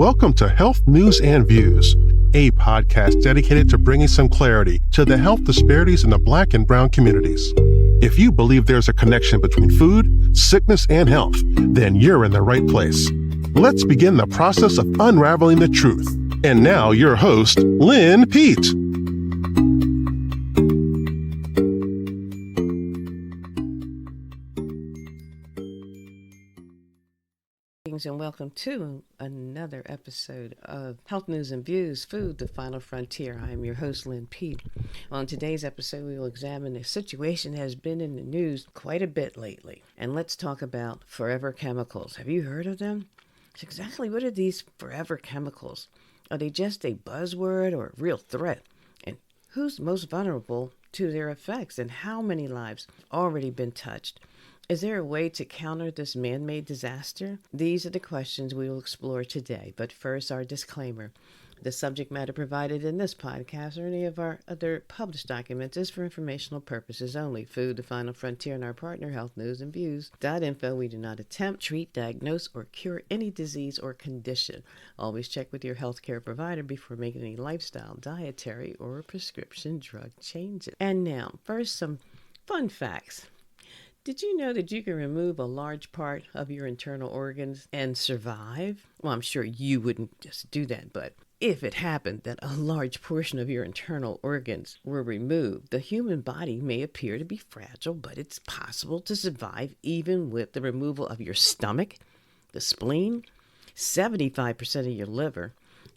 Welcome to Health News and Views, a podcast dedicated to bringing some clarity to the health disparities in the Black and Brown communities. If you believe there's a connection between food, sickness, and health, then you're in the right place. Let's begin the process of unraveling the truth. And now, your host, Lynn Pete. And welcome to another episode of Health News and Views, Food, the Final Frontier. I am your host, Lynn Pete. On today's episode, we will examine a situation that has been in the news quite a bit lately. And let's talk about forever chemicals. Have you heard of them? So exactly what are these forever chemicals? Are they just a buzzword or a real threat? And who's most vulnerable to their effects? And how many lives have already been touched? Is there a way to counter this man-made disaster? These are the questions we will explore today. But first, our disclaimer. The subject matter provided in this podcast or any of our other published documents is for informational purposes only. Food, the Final Frontier, and our partner, Health News and Views.info. We do not attempt, treat, diagnose, or cure any disease or condition. Always check with your healthcare provider before making any lifestyle, dietary, or prescription drug changes. And now, first, some fun facts. Did you know that you can remove a large part of your internal organs and survive? Well, I'm sure you wouldn't just do that, but if it happened that a large portion of your internal organs were removed, the human body may appear to be fragile, but it's possible to survive even with the removal of your stomach, the spleen, 75% of your liver,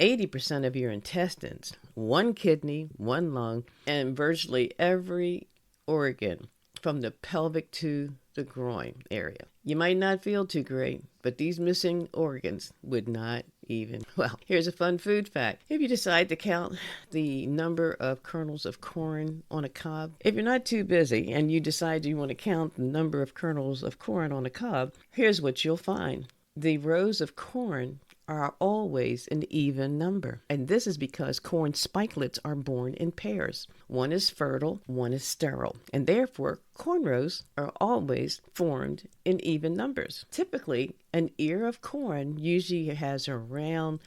80% of your intestines, one kidney, one lung, and virtually every organ from the pelvic to the groin area. You might not feel too great, but these missing organs would not even. Well, here's a fun food fact. If you decide to count the number of kernels of corn on a cob, if you're not too busy and you decide you want to count the number of kernels of corn on a cob, here's what you'll find. The rows of corn are always an even number. And this is because corn spikelets are born in pairs. One is fertile, one is sterile. And therefore, corn rows are always formed in even numbers. Typically, an ear of corn usually has around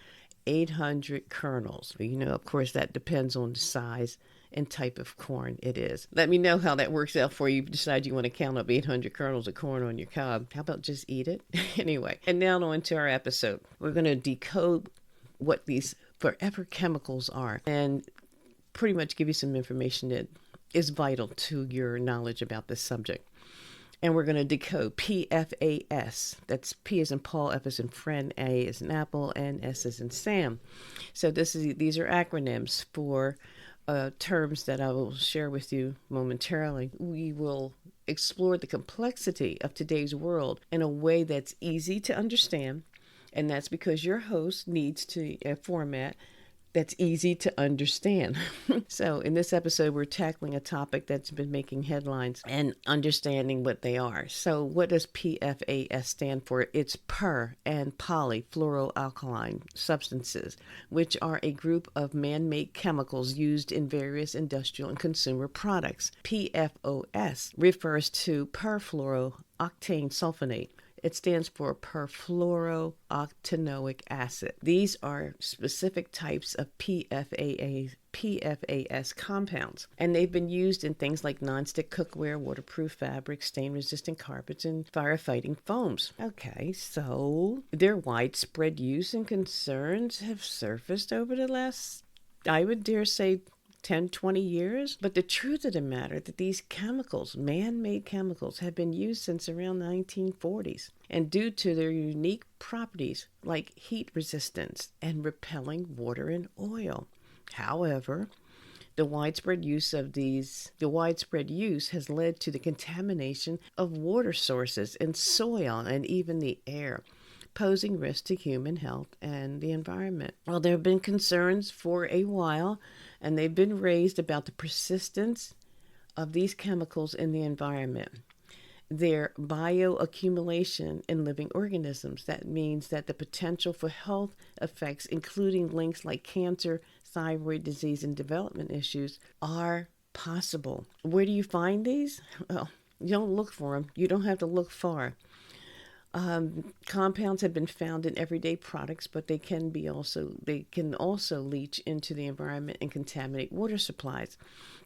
800 kernels. You know, of course, that depends on the size and type of corn it is. Let me know how that works out for you. If you decide you want to count up 800 kernels of corn on your cob. How about just eat it? Anyway, and now on to our episode. We're going to decode what these forever chemicals are and pretty much give you some information that is vital to your knowledge about this subject. And we're going to decode PFAS. That's P as in Paul, F as in friend, A as in apple, and S as in Sam. So these are acronyms for terms that I will share with you momentarily. We will explore the complexity of today's world in a way that's easy to understand, and that's because your host needs to a format that's easy to understand. So in this episode, we're tackling a topic that's been making headlines and understanding what they are. So what does PFAS stand for? It's per and polyfluoroalkyl substances, which are a group of man-made chemicals used in various industrial and consumer products. PFOS refers to perfluorooctane sulfonate. It stands for perfluorooctanoic acid. These are specific types of PFAS compounds, and they've been used in things like nonstick cookware, waterproof fabrics, stain-resistant carpets, and firefighting foams. Okay, so their widespread use and concerns have surfaced over the last, I would dare say, 10, 20 years. But the truth of the matter that these chemicals, man-made chemicals, have been used since around the 1940s. And due to their unique properties like heat resistance and repelling water and oil. However, the widespread use has led to the contamination of water sources and soil and even the air, posing risk to human health and the environment. Well, there have been concerns for a while, and they've been raised about the persistence of these chemicals in the environment. Their bioaccumulation in living organisms. That means that the potential for health effects, including links like cancer, thyroid disease, and development issues, are possible. Where do you find these? Well, you don't look for them. You don't have to look far. Compounds have been found in everyday products, but they can also leach into the environment and contaminate water supplies.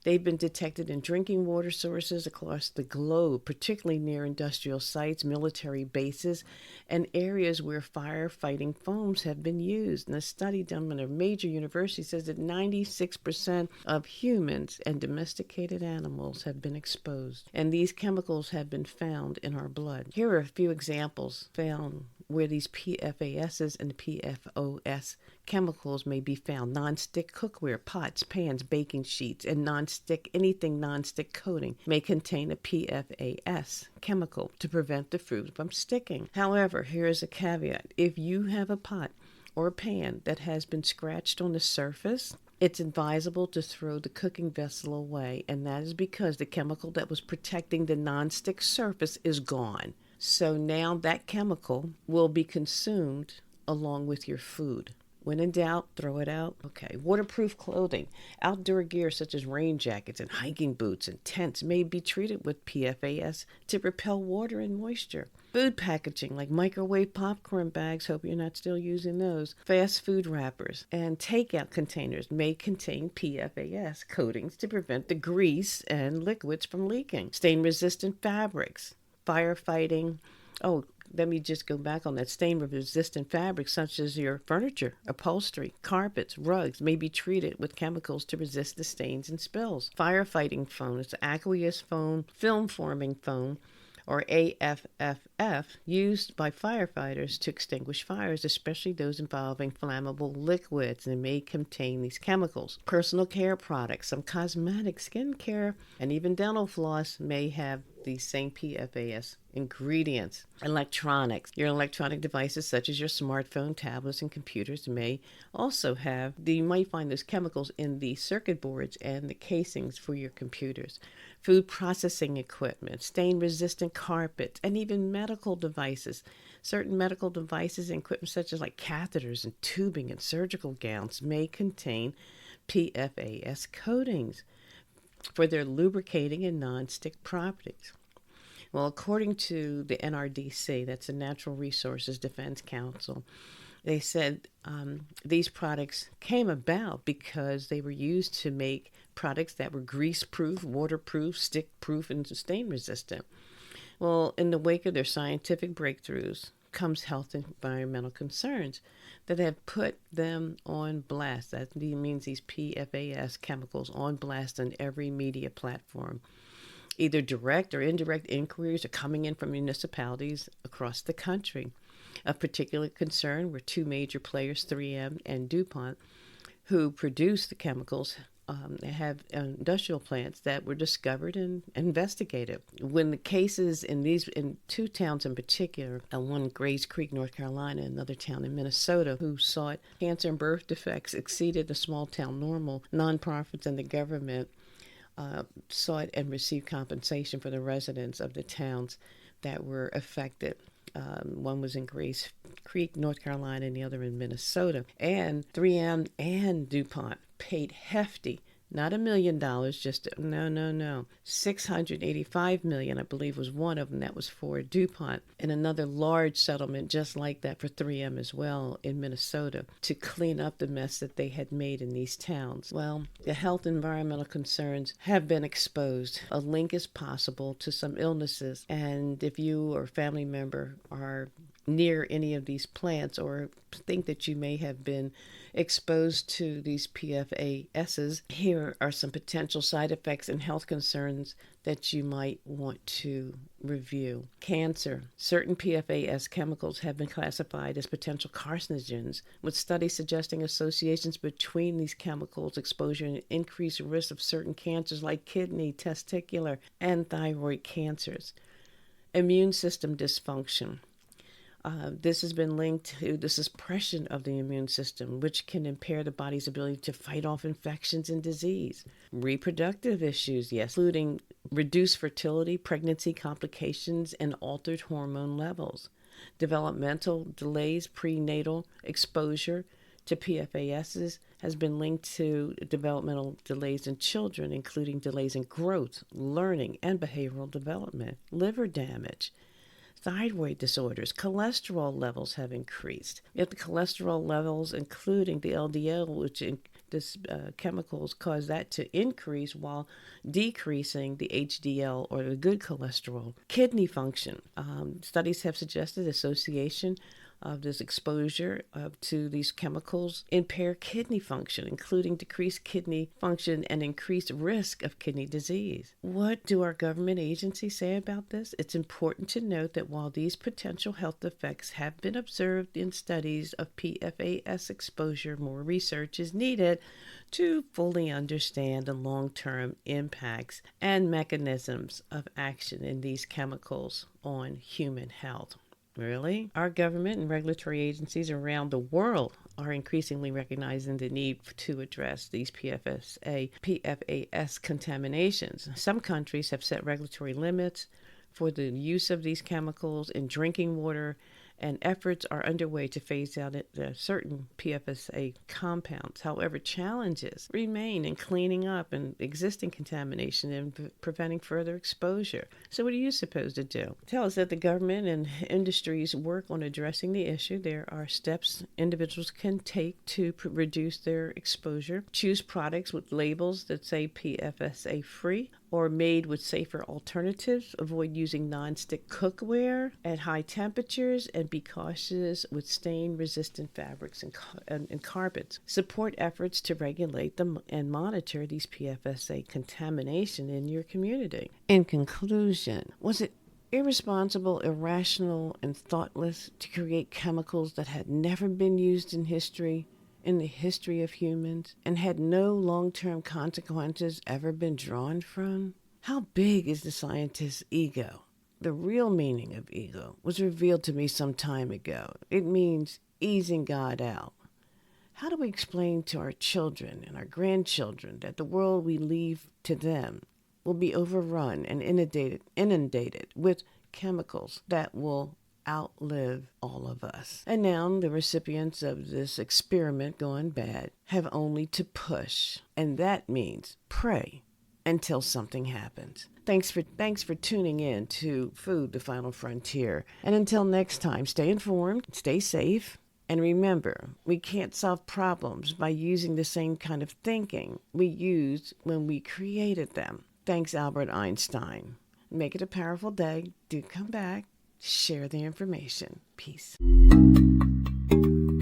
They've been detected in drinking water sources across the globe, particularly near industrial sites, military bases, and areas where firefighting foams have been used. And a study done at a major university says that 96% of humans and domesticated animals have been exposed, and these chemicals have been found in our blood. Here are a few examples found where these PFASs and PFOS chemicals may be found. Non-stick cookware, pots, pans, baking sheets, and anything non-stick coating may contain a PFAS chemical to prevent the fruit from sticking. However, here is a caveat. If you have a pot or a pan that has been scratched on the surface, it's advisable to throw the cooking vessel away, and that is because the chemical that was protecting the non-stick surface is gone. So now that chemical will be consumed along with your food. When in doubt, throw it out. Okay. Waterproof clothing. Outdoor gear such as rain jackets and hiking boots and tents may be treated with PFAS to repel water and moisture. Food packaging like microwave popcorn bags, hope you're not still using those, fast food wrappers, and takeout containers may contain PFAS coatings to prevent the grease and liquids from leaking. Stain-resistant fabrics. Firefighting. Let me just go back on that. Stain-resistant fabrics such as your furniture, upholstery, carpets, rugs may be treated with chemicals to resist the stains and spills. Firefighting foam. It's aqueous foam, film-forming foam, or AFFF, used by firefighters to extinguish fires, especially those involving flammable liquids, and may contain these chemicals. Personal care products, some cosmetics, skin care, and even dental floss may have these same PFAS ingredients. Electronics. Your electronic devices such as your smartphone, tablets, and computers may also have, you might find those chemicals in the circuit boards and the casings for your computers. Food processing equipment, stain-resistant carpets, and even medical devices. Certain medical devices and equipment such as like catheters and tubing and surgical gowns may contain PFAS coatings for their lubricating and non-stick properties. Well, according to the NRDC, that's the Natural Resources Defense Council, they said these products came about because they were used to make products that were grease-proof, waterproof, stick-proof, and stain-resistant. Well, in the wake of their scientific breakthroughs comes health and environmental concerns that have put them on blast. That means these PFAS chemicals on blast on every media platform. Either direct or indirect inquiries are coming in from municipalities across the country. Of particular concern were two major players, 3M and DuPont, who produce the chemicals, have industrial plants that were discovered and investigated. When the cases in two towns in particular, one Grays Creek, North Carolina, and another town in Minnesota, who sought cancer and birth defects exceeded the small town normal, nonprofits and the government sought and received compensation for the residents of the towns that were affected. One was in Grays Creek, North Carolina, and the other in Minnesota. And 3M and DuPont paid hefty, not $1 million, just no. $685 million, I believe, was one of them. That was for DuPont, and another large settlement just like that for 3M as well in Minnesota to clean up the mess that they had made in these towns. Well, the health and environmental concerns have been exposed. A link is possible to some illnesses, and if you or a family member are near any of these plants or think that you may have been exposed to these PFASs, here are some potential side effects and health concerns that you might want to review. Cancer. Certain PFAS chemicals have been classified as potential carcinogens, with studies suggesting associations between these chemicals exposure and increased risk of certain cancers like kidney, testicular, and thyroid cancers. Immune system dysfunction. This has been linked to the suppression of the immune system, which can impair the body's ability to fight off infections and disease. Reproductive issues, yes, including reduced fertility, pregnancy complications, and altered hormone levels. Developmental delays, prenatal exposure to PFASs has been linked to developmental delays in children, including delays in growth, learning, and behavioral development. Liver damage. thyroid disorders. Cholesterol levels have increased. If the cholesterol levels, including the LDL, which this chemicals cause that to increase while decreasing the HDL or the good cholesterol. Kidney function. Studies have suggested association of this exposure to these chemicals impair kidney function, including decreased kidney function and increased risk of kidney disease. What do our government agencies say about this? It's important to note that while these potential health effects have been observed in studies of PFAS exposure, more research is needed to fully understand the long-term impacts and mechanisms of action in these chemicals on human health. Really? Our government and regulatory agencies around the world are increasingly recognizing the need to address these PFAS contaminations. Some countries have set regulatory limits for the use of these chemicals in drinking water, and efforts are underway to phase out certain PFAS compounds. However, challenges remain in cleaning up and existing contamination and preventing further exposure. So what are you supposed to do? Tell us that the government and industries work on addressing the issue. There are steps individuals can take to reduce their exposure. Choose products with labels that say PFAS free or made with safer alternatives. Avoid using non-stick cookware at high temperatures, and be cautious with stain-resistant fabrics and carpets. Support efforts to regulate them and monitor these PFAS contamination in your community. In conclusion, was it irresponsible, irrational, and thoughtless to create chemicals that had never been used in the history of humans, and had no long-term consequences ever been drawn from? How big is the scientist's ego? The real meaning of ego was revealed to me some time ago. It means easing God out. How do we explain to our children and our grandchildren that the world we leave to them will be overrun and inundated with chemicals that will outlive all of us? And now the recipients of this experiment gone bad have only to push, and that means pray until something happens. Thanks for tuning in to Food, the Final Frontier. And until next time, stay informed, stay safe, and remember, we can't solve problems by using the same kind of thinking we used when we created them. Thanks, Albert Einstein. Make it a powerful day. Do come back. Share the information. Peace.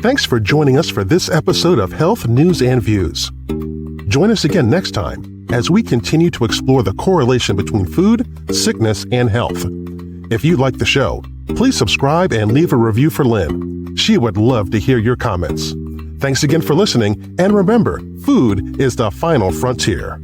Thanks for joining us for this episode of Health News and Views. Join us again next time as we continue to explore the correlation between food, sickness, and health. If you like the show, please subscribe and leave a review for Lynn. She would love to hear your comments. Thanks again for listening, and remember, food is the final frontier.